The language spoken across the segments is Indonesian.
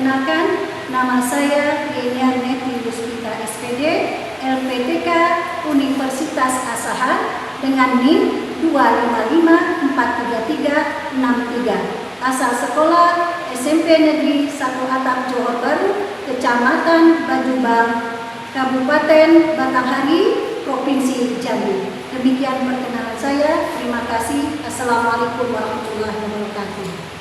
Perkenalkan, nama saya Yenian Neti Puspita SPD, LPTK Universitas Asahan dengan NIM 2554333. Asal sekolah SMP Negeri 1 Atap Johor Baru, Kecamatan Bajubang, Kabupaten Batanghari, Provinsi Jambi. Demikian perkenalan saya. Terima kasih. Assalamualaikum warahmatullahi wabarakatuh.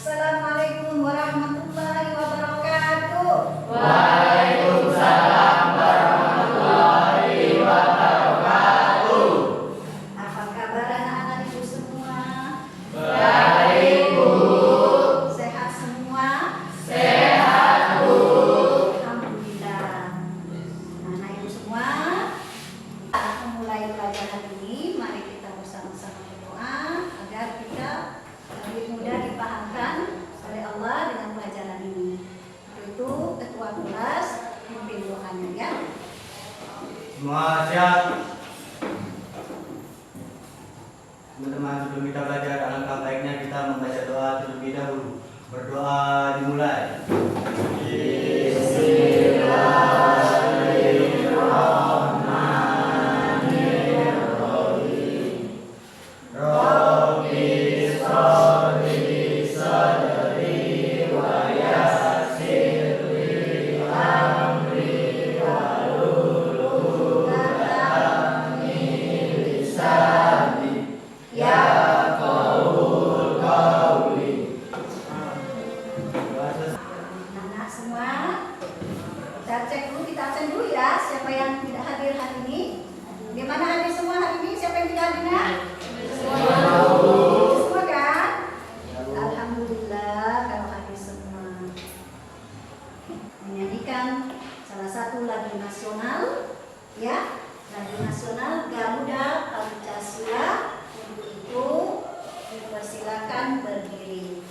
Assalamualaikum warahmatullahi wabarakatuh. Waalaikumsalam warahmatullahi wabarakatuh. Apa kabar anak-anak ibu semua? Baik, Bu. Sehat semua? Sehat, Bu. Alhamdulillah. Anak ibu semua, memulai pelajaran ini, mari kita bersama-sama berdoa agar kita lebih mudah dipahamkan oleh Allah dengan pelajaran ini. Itu ketua kelas pimpin doanya ya. Semua siap. Teman-teman, sebelum kita belajar, alangkah baiknya kita membaca doa terlebih dahulu. Berdoa dimulai. Anak semua, kita cek dulu, kita absen dulu ya. Siapa yang tidak hadir hari ini? Di mana hadir semua hari ini? Siapa yang tidak hadirnya? Semua kan? Alhamdulillah kalau hadir semua. Menyanyikan salah satu lagu nasional, ya, lagu nasional Garuda Pancasila. Untuk itu dipersilakan berdiri.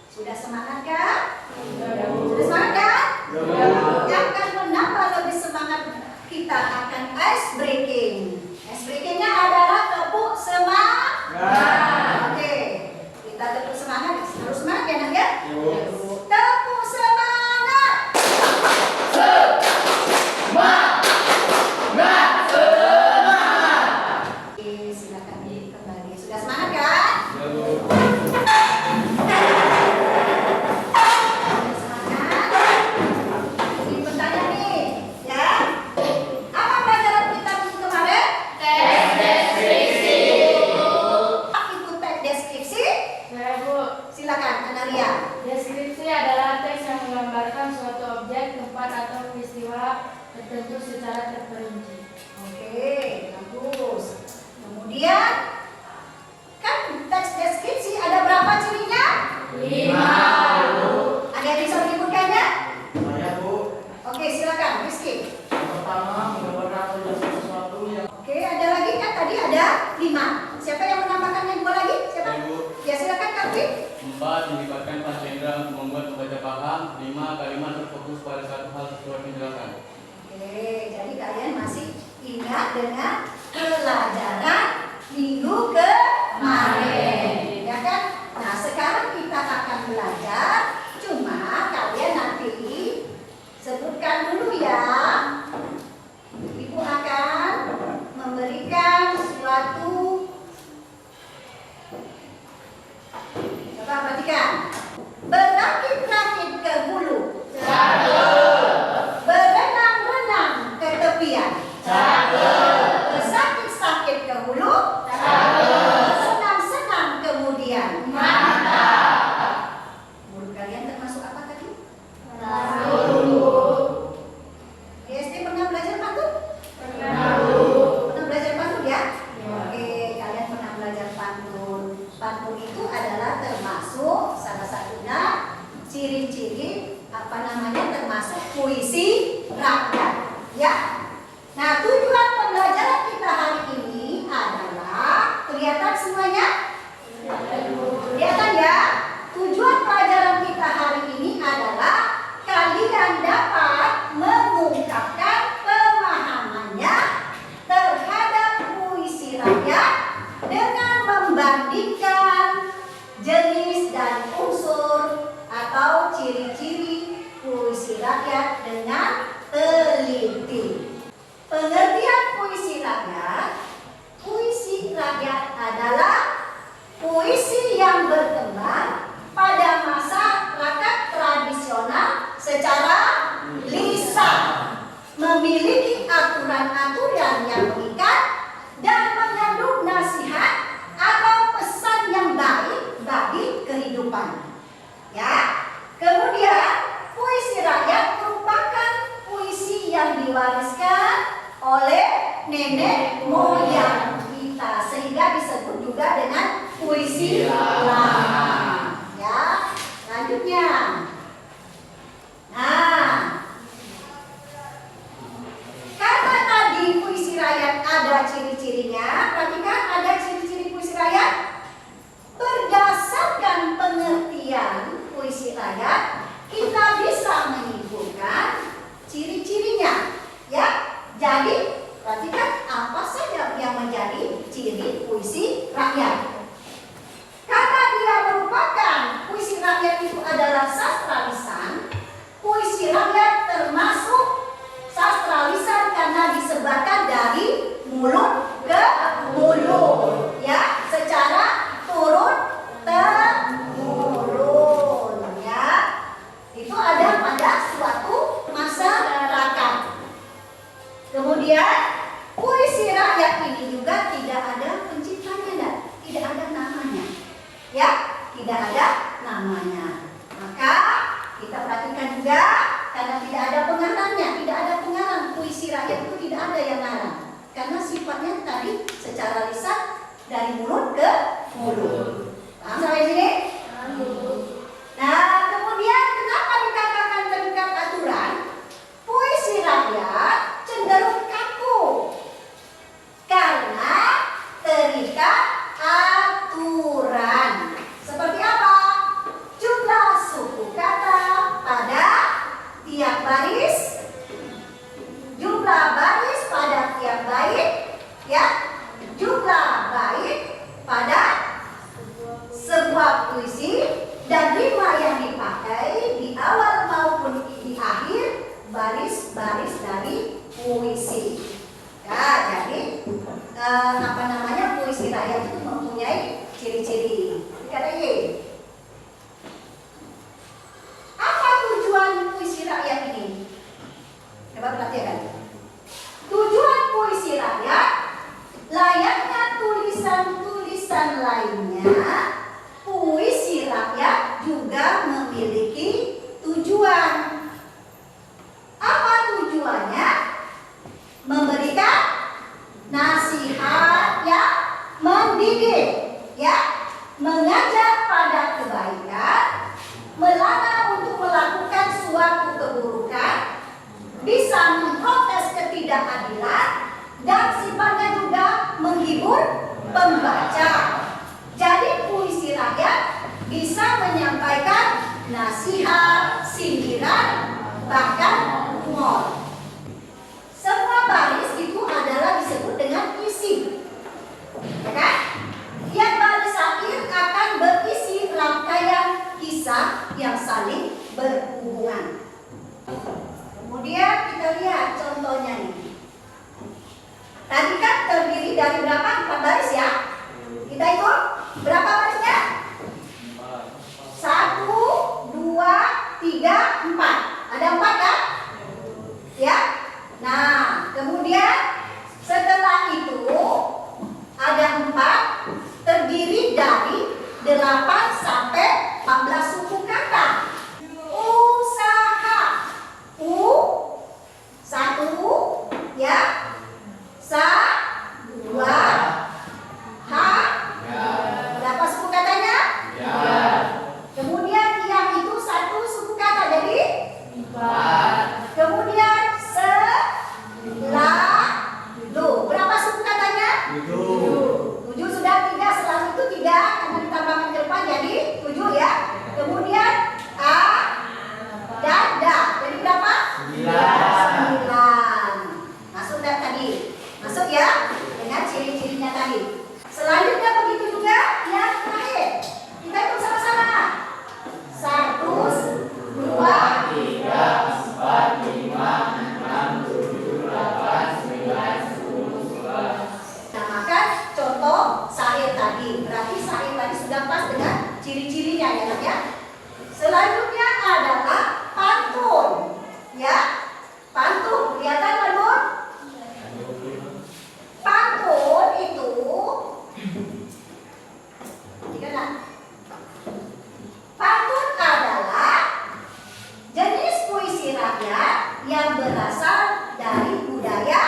Sudah semangat kan? Sudah semangat kan? Yang akan menambah lebih semangat kita akan ice breaking. Ice breakingnya adalah tepuk semangat. Oke, kita tepuk semangat. Harus semangat ya nak ya? Tepuk semangat. Oke, silakan kembali. Sudah semangat kan? Ini bertanya nih, ya. Apa pelajaran kita minggu kemarin? Tes deskripsi. Ikut tes deskripsi. Saya Bu, Silakan, Analia. deskripsi adalah teks yang menggambarkan suatu objek, tempat atau peristiwa tertentu secara terperinci. Oke, bagus. Kemudian, kan teks deskripsi ada berapa cirinya? 5. Ada yang bisa menyebutkannya? Saya, Bu. Oke, silakan, Rizky. Pertama, menggambarkan menjelaskan sesuatu yang Oke, ada lagi kan? Tadi ada 5. Siapa yang menambahkan yang 2 lagi? Siapa? Ya, silakan, Kak. 4. Melibatkan panca indera untuk membuat pembaca paham. 5. Kalimat terfokus pada satu hal sesuai penjelasan. Oke, jadi kalian masih ingat dengan pelajaran minggu kemarin, ya kan? Nah, sekarang kita akan belajar, cuma kalian nanti sebutkan dulu ya. Ibu akan memberikan suatu, coba perhatikan. Berakit-rakit ke hulu, berenang-renang ke tepian, bersakit-sakit ke hulu, senang-senang kemudian. Guru kalian termasuk apa tadi? puisi rakyat. Ya. Nah, tujuan pembelajaran kita hari ini adalah kelihatan semuanya? Kelihatan ya? Tujuan pelajaran kita hari ini adalah kalian dapat mengungkapkan pemahamannya terhadap puisi rakyat dengan membandingkan jenis dan unsur atau ciri-ciri puisi rakyat dengan teliti. Pengertian puisi rakyat adalah puisi yang berkembang pada masyarakat tradisional secara lisan, memiliki aturan-aturan yang mengikat dan mengandung nasihat atau pesan yang baik bagi kehidupan. Ya. Kemudian puisi rakyat merupakan puisi yang diwariskan oleh nenek moyang kita, sehingga disebut juga dengan puisi lama. Ya, selanjutnya. Nah, karena tadi puisi rakyat ada ciri-cirinya, perhatikan ada ciri-ciri puisi rakyat. Berdasarkan pengertian puisi rakyat, kita bisa menyimpulkan ciri-cirinya. Ya, jadi perhatikan apa saja yang menjadi ciri puisi rakyat. Karena dia merupakan puisi rakyat itu adalah sastra lisan, puisi rakyat termasuk sastra lisan karena disebarkan dari mulut ke mulut, ya, secara turun temurun, ya. Itu ada pada suatu masyarakat. Kemudian puisi rakyat ini juga tidak ada penciptanya, tidak ada namanya. Ya, tidak ada namanya. Maka kita perhatikan juga karena tidak ada pengarangnya, tidak ada pengarang puisi rakyat itu tidak ada yang ngarang. Karena sifatnya tadi secara lisan dari mulut ke mulut. Paham sampai sini? Nah, kemudian kenapa dikatakan terikat aturan? Puisi rakyat cenderung kaku karena terikat aturan. Seperti apa? Jumlah suku kata pada tiap baris, jumlah baris pada tiap bait, ya, jumlah bait pada sebuah puisi, dan rima yang dipakai di awal maupun di akhir baris-baris dari puisi. Ya, jadi puisi rakyat itu mempunyai ciri-ciri. Kata Y. Apa tujuan puisi rakyat ini? Coba perhatikan. Tujuan puisi rakyat layaknya tulisan-tulisan lainnya, puisi rakyat juga memiliki tujuan. Apa tujuannya? Memberikan nasihat yang mendidik, ya, mengajak pada kebaikan, melarang untuk melakukan suatu keburukan, bisa memprotes ketidakadilan, dan sifatnya juga menghibur pembaca. Jadi puisi rakyat bisa menyampaikan nasihat, sindiran, bahkan humor. Semua baris itu adalah disebut dengan isi, ya kan? Yang baris akhir akan berisi rangkaian kisah yang saling berhubungan. Kemudian kita lihat contohnya nih. Tadi kan terdiri dari berapa? 4 baris ya. Kita hitung berapa barisnya? 1, 2, 3, 4. Ada 4 kan? Masuk dan tadi. Masuk ya dengan ciri-cirinya tadi. Selanjutnya begitu juga yang terakhir. Kita hitung sama-sama. 1, 2, 3, 4, 5, 6, 7, 8, 9, 10, 11. Namakan contoh syair tadi. Berarti syair tadi sudah pas dengan ciri-cirinya ya nak ya. Selanjutnya adalah pantun. Ya. Pantun, kelihatan pantun? Pantun itu pantun adalah jenis puisi rakyat yang berasal dari budaya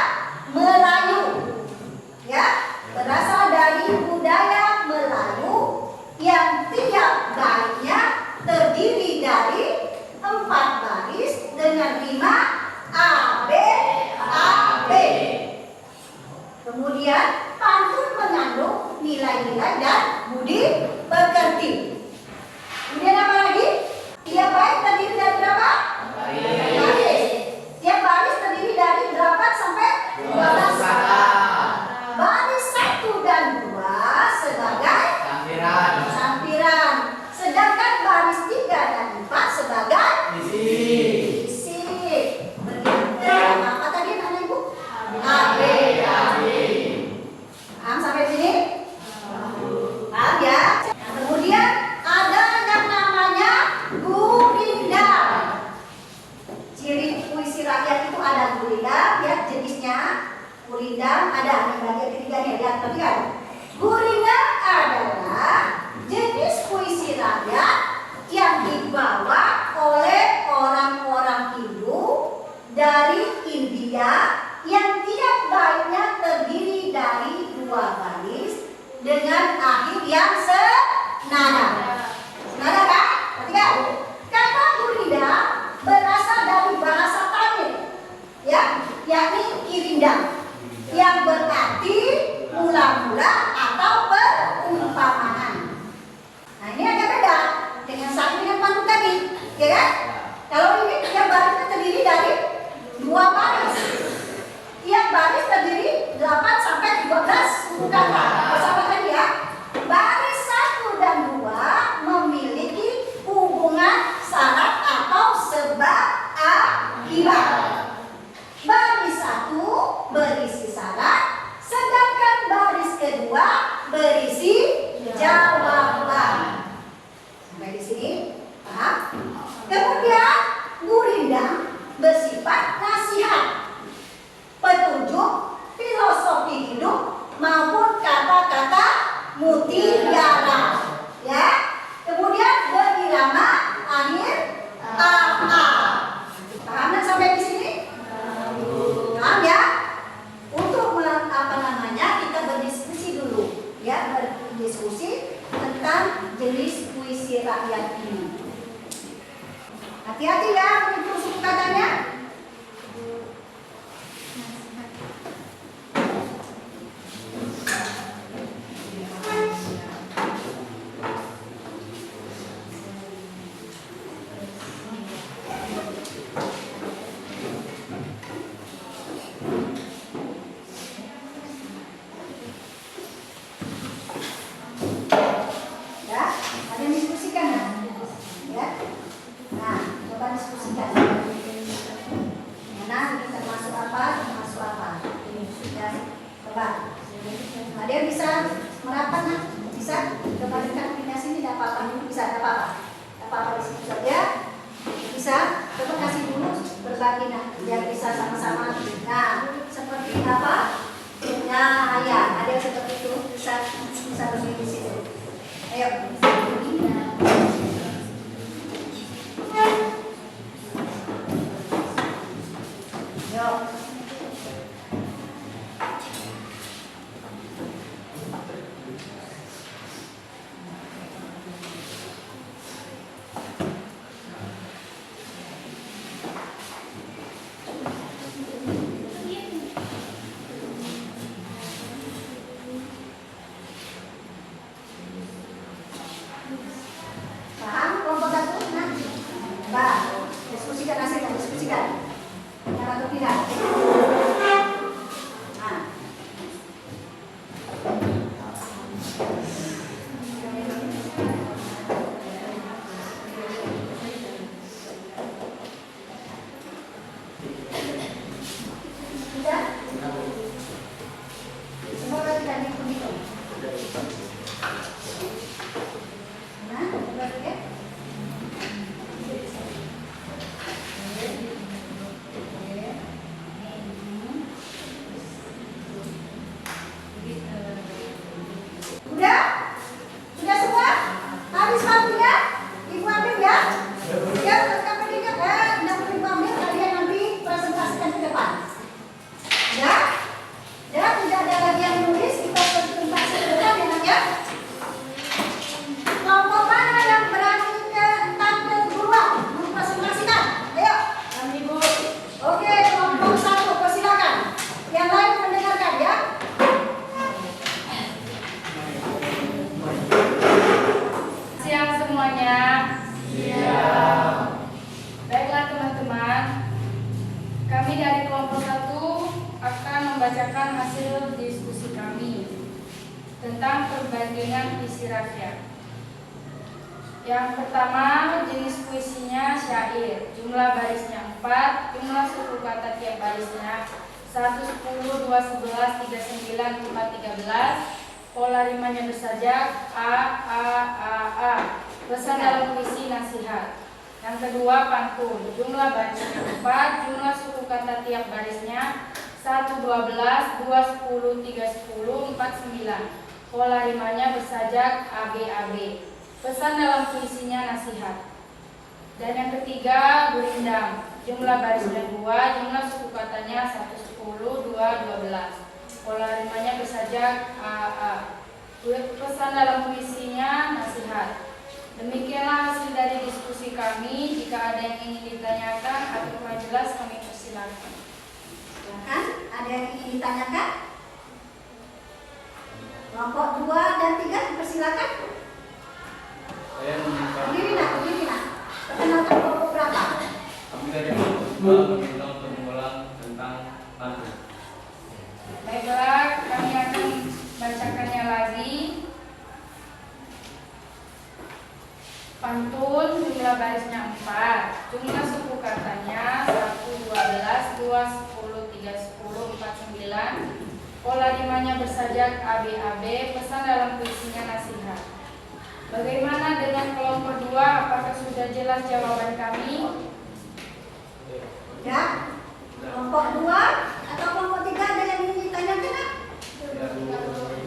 Melayu. Ya, berasal dari budaya Melayu yang tiap baitnya terdiri dari 4 baris dengan rima A, B, A, B. Kemudian pantun mengandung nilai-nilai dan budi pekerti. Kemudian apa lagi? Tiap bait terdiri dari berapa? Baris. Tiap baris terdiri dari 8 sampai 12 kata. Baris 1 dan 2 sebagai sampiran. Sedangkan baris 3 dan 4 sebagai isi. Apa tadi nama Ibu? A, B. Paham sampai sini? Paham ya? Nah, kemudian ada yang namanya gurindam. Ciri puisi rakyat itu ada gurindam, ya jenisnya. Gurindam ada di bagian ketiganya, lihat perhatikan. Gurindam adalah jenis puisi rakyat yang dibawa oleh orang-orang Hindu dari India yang tiap baitnya terdiri dari 2 baris dengan akhir yang senada. Senada kan? Perhatikan. Kata gurindam berasal dari bahasa Tamil, ya, yakni kirindam, yang berarti mula-mula atau perumpamaan. Nah ini agak beda dengan satu dengan pantun tadi, ya kan? Kalau ini tiap barisnya terdiri dari 2 baris. Tiap baris terdiri 8 sampai 12 kata. Bersama tadi ya. Baris 1 dan 2 memiliki hubungan syarat atau sebab akibat. Baris 1 berisi syarat, sedangkan baris kedua berisi jawaban. Sampai di sini, paham? Kemudian gurindam bersifat nasihat, petunjuk, filosofi hidup maupun kata-kata mutiara, ya. Kemudian berirama akhir AA. Paham dan sampai di sini? Paham ya? Untuk kita berdiskusi dulu, ya, berdiskusi tentang jenis puisi rakyat ini. Hati-hati ya untuk suku katanya. Ya, ada yang diskusikan ya? Ya. Nah, coba diskusikan. Mana ini termasuk apa? Termasuk apa? Ya, coba. Ada yang bisa merapat nah? Bisa? Coba dekat pindah sini, tidak apa-apa. Bisa, tidak apa-apa. Tidak apa-apa di sini saja. Bisa? Coba kasih dulu berbagi nah, biar bisa sama-sama. Nah, seperti apa? Nah, ya, ada yang seperti itu. Bisa berdiri di situ. Ayo. Yuk. Paham kelompok satu? Nah, diskusikan hasilnya, diskusikan. Semua berarti kan hitung-hitung. Nah, berarti ya. Udah? Sudah semua? Habis waktunya? Ibu ambil ya? Ya, kapan ingat? Ibu ambil, kalian nanti presentasikan ke depan. Ya? Ya, tidak ada lagi yang menulis, kita presentasi ke depan ya, Nak, ya? Kelompok mana yang berani ke tampil duluan mempresentasikan? Ayo. Kami Ibu. Oke, kelompok 1, persilakan. Yang lain mendengarkan ya. Siang semuanya. Baiklah teman-teman, kami dari kelompok 1 akan membacakan hasil diskusi kami tentang perbandingan puisi rakyat. Yang pertama, jenis puisinya syair, jumlah barisnya 4, jumlah suku kata tiap barisnya 1, 10, 2, 11, 3, 9, 4, 13. Pola rimanya bersajak A. Pesan dalam puisi nasihat. Yang kedua, pantun, jumlah barisnya 4, jumlah suku kata tiap barisnya 1, 12, 2, 10, 3, 10, 4, 9. Pola rimanya bersajak AB. Pesan dalam puisinya nasihat. Dan yang ketiga, gurindam, jumlah barisnya 2, jumlah suku katanya 1, 10, 2, 12. Pola rimanya bersajak AA. Pesan dalam puisinya nasihat. Demikianlah hasil dari diskusi kami. Jika ada yang ingin ditanyakan atau kurang jelas, kami persilakan. Silakan, ada yang ingin ditanyakan? Kelompok 2 dan 3 dipersilakan. Saya meminta Berdiri nak. Perkenalkan kelompok berapa? kami dari kelompok 2 meminta untuk mengulang tentang pantun. Baiklah, kami akan bacakannya lagi. Pantun, jumlah barisnya 4, jumlah suku katanya 1, 12, 2, 10, 3, 10, 4, 9. Pola rimanya bersajak AB. Pesan dalam puisinya nasihat. Bagaimana dengan kelompok 2? Apakah sudah jelas jawaban kami? Ya. Kelompok 2 atau kelompok 3 ada yang ingin ditanyakan? Nak?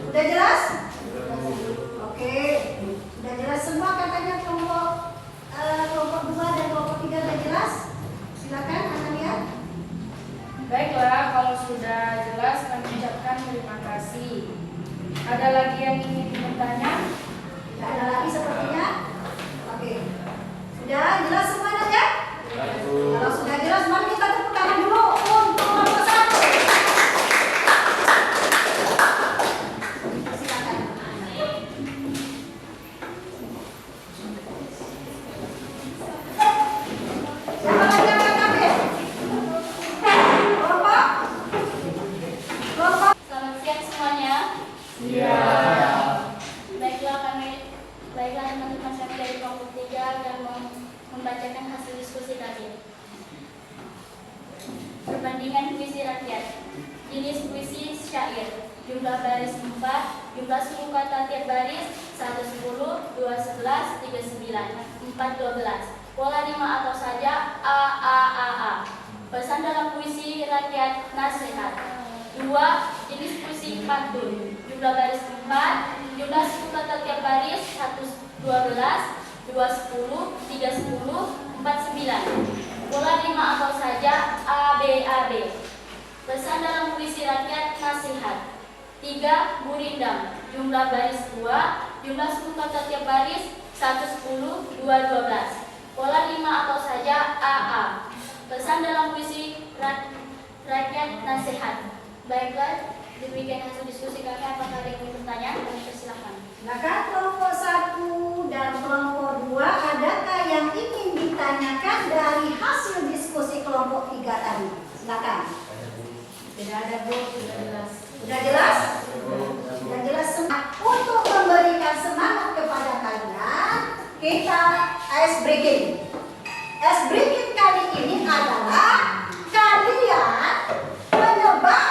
Sudah jelas? Oke. Sudah jelas semua katanya kelompok 2 dan kelompok 3 sudah jelas? Silakan Analia. Baiklah, kalau sudah jelas kami ucapkan terima kasih. Ada lagi yang ingin bertanya? Tidak ada lagi sepertinya. Oke. Sudah jelas semuanya ya? Kalau sudah jelas, mari kita tepuk tangan dulu untuk kelompok 1. Silakan. Siapa lagi yang akan ambil? Kelompok? Selamat siang semuanya. Baiklah teman-teman kami dari kelompok 3 akan membacakan hasil diskusi kami. Perbandingan puisi rakyat. Jenis puisi syair. Jumlah baris 4, jumlah suku kata tiap baris 1, 10, 2, 11, 3, 9, 4, 12. Pola rima atau saja A. Pesan dalam puisi rakyat nasihat. 2. Jenis puisi pantun. Jumlah baris 4, jumlah suku kata tiap baris 1, 12, 2, 10, 3, 10, 4, 9. Pola rima atau saja AB. Pesan dalam puisi rakyat nasihat. 3. Gurindam. Jumlah baris 2, jumlah suku kata tiap baris 1, 10, 2, 12. Pola rima atau saja AA. Pesan dalam puisi rakyat nasihat. Baiklah, demikian hasil diskusi kami. Apakah ada yang ingin bertanya? Kami persilahkan. Silakan kelompok 1 dan kelompok 2, adakah yang ingin ditanyakan dari hasil diskusi kelompok 3 tadi? Silakan. Tidak ada Bu, sudah jelas. Sudah jelas? Sudah jelas semua. Untuk memberikan semangat kepada kalian, kita ice breaking. Ice breaking kali ini adalah kalian menebak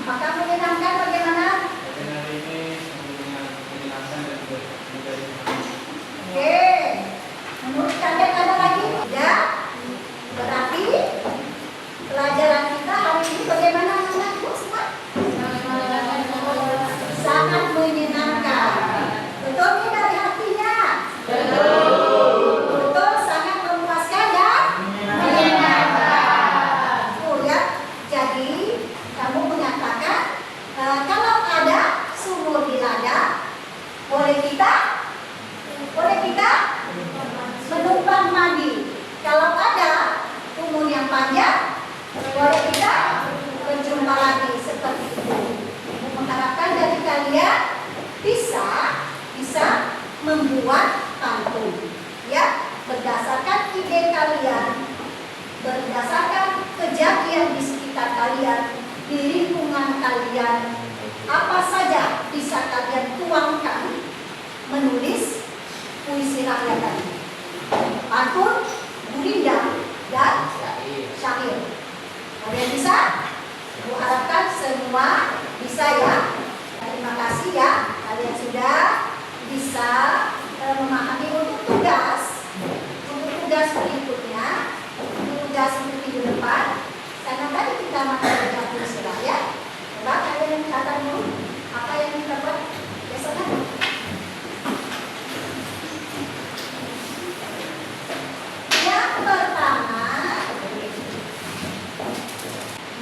Apakah menyenangkan bagaimana? Bagian hari ini menyenangkan dan juga menjadi Oke. Menurut kalian ada lagi? Ya. Berarti pelajaran kita hari ini bagaimana anak-anakku semua? Sangat menyenangkan. Betul nih dari hatinya? Betul, sangat memuaskan dan menyenangkan. Oh ya, jadi kamu mengatakan kalau ada sumur di ladang, boleh kita menumpang mandi. Kalau ada umur yang panjang, boleh kita berjumpa lagi seperti itu. Mengharapkan dari kalian bisa membuat pantun, ya, berdasarkan ide kalian, berdasarkan kejadian di sekitar kalian, di lingkungan kalian, apa saja bisa kalian tuangkan menulis puisi rakyat tadi. Pantun, gurindam, dan syair. Kalian bisa? Aku harapkan semua bisa ya. Terima kasih ya. Kalian sudah bisa memahami untuk tugas berikutnya, tugas untuk minggu depan. Karena tadi kita materi puisi rakyat. Coba kalian catat dulu apa yang kita buat besok kan? Yang pertama,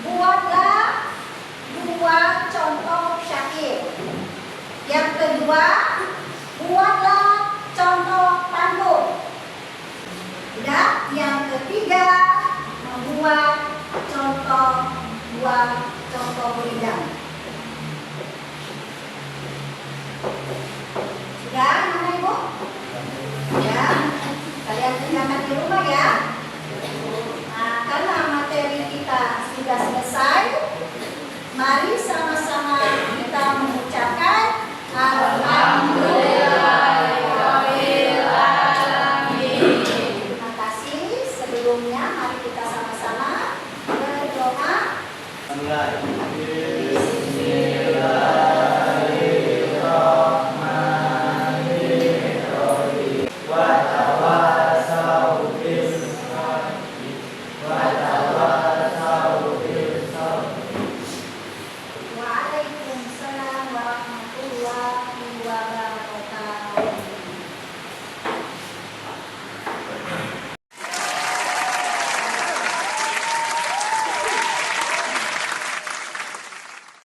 buatlah 2 contoh syair. Yang kedua, buatlah contoh pantun. Dan yang ketiga, membuat contoh 2 contoh gurindam. Sudah, Mama Ibu? Ya, kalian tinggalkan di rumah ya. Nah, karena materi kita sudah selesai, mari sama-sama kita mengucapkan Alhamdulillahirabbil alamin. Terima kasih. Sebelumnya mari kita sama-sama berdoa. Mulai.